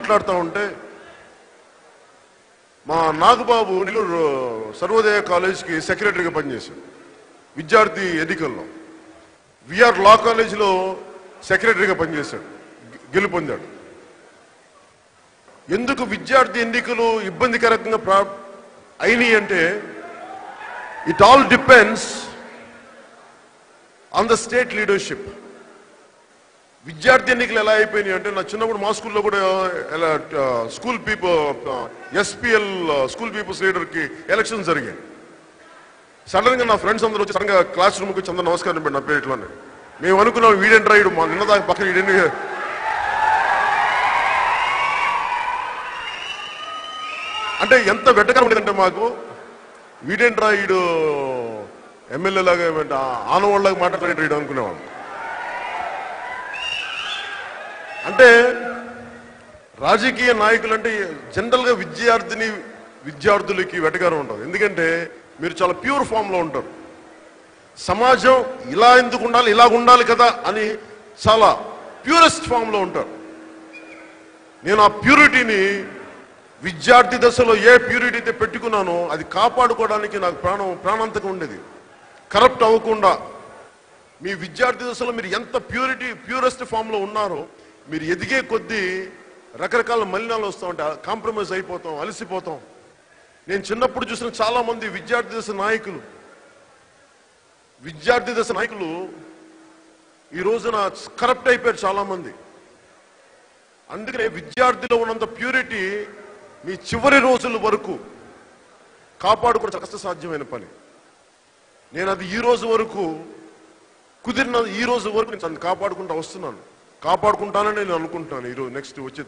మాట్లాడుతూ ఉంటే మా నాగబాబు నెల్లూరు సర్వోదయ కాలేజ్కి సెక్రటరీగా పనిచేశాడు విద్యార్థి ఎన్నికల్లో. విఆర్ లా కాలేజీలో సెక్రటరీగా పనిచేశాడు, గెలుపొందాడు. ఎందుకు విద్యార్థి ఎన్నికలు ఇబ్బందికరంగా అయినాయి అంటే it all depends on the state leadership. విద్యార్థి ఎన్నికలు ఎలా అయిపోయినాయి అంటే, నా చిన్నప్పుడు మా స్కూల్లో కూడా స్కూల్ ఎస్పీఎల్ స్కూల్ పీపుల్స్ లీడర్కి ఎలక్షన్ జరిగాయి. సడన్ గా నా ఫ్రెండ్స్ అందరూ వచ్చి సడన్ గా క్లాస్ రూమ్కి వచ్చి అందరూ నమస్కారం పెట్టి నా పేరులోనే. మేము అనుకున్నాం వీడేంటి రాయుడు, మా నిన్నదాకా పక్కన వీడేంటి. అంటే ఎంత వెట్టకరం ఉండేదంటే మాకు, వీడేంటి రాయుడు ఎమ్మెల్యే లాగా ఆనవాళ్ళలాగా మాట్లాడేటప్పుడు అనుకునేవాళ్ళం. అంటే రాజకీయ నాయకులు అంటే జనరల్గా విద్యార్థులకి వెటకారం ఉంటుంది. ఎందుకంటే మీరు చాలా ప్యూర్ ఫామ్లో ఉంటారు. సమాజం ఇలా ఎందుకు ఉండాలి, ఇలా ఉండాలి కదా అని చాలా ప్యూరెస్ట్ ఫామ్లో ఉంటారు. నేను ఆ ప్యూరిటీని విద్యార్థి దశలో ఏ ప్యూరిటీ అయితే పెట్టుకున్నానో అది కాపాడుకోవడానికి నాకు ప్రాణాంతకం ఉండేది. కరప్ట్ అవ్వకుండా మీ విద్యార్థి దశలో మీరు ఎంత ప్యూరెస్ట్ ఫామ్లో ఉన్నారో, మీరు ఎదిగే కొద్దీ రకరకాల మలినాలు వస్తూ ఉంటాయి, కాంప్రమైజ్ అయిపోతాం, అలసిపోతాం. నేను చిన్నప్పుడు చూసిన చాలా మంది విద్యార్థి దశ నాయకులు ఈ రోజున కరప్ట్ అయిపోయారు చాలా మంది. అందుకనే విద్యార్థిలో ఉన్నంత ప్యూరిటీ మీ చివరి రోజుల వరకు కాపాడుకోవడం చాలా కష్టసాధ్యమైన పని. నేను అది ఈ రోజు వరకు నేను కాపాడుకుంటూ వస్తున్నాను, కాపాడుకుంటానని నేను అనుకుంటున్నాను. ఈరోజు నెక్స్ట్ వచ్చే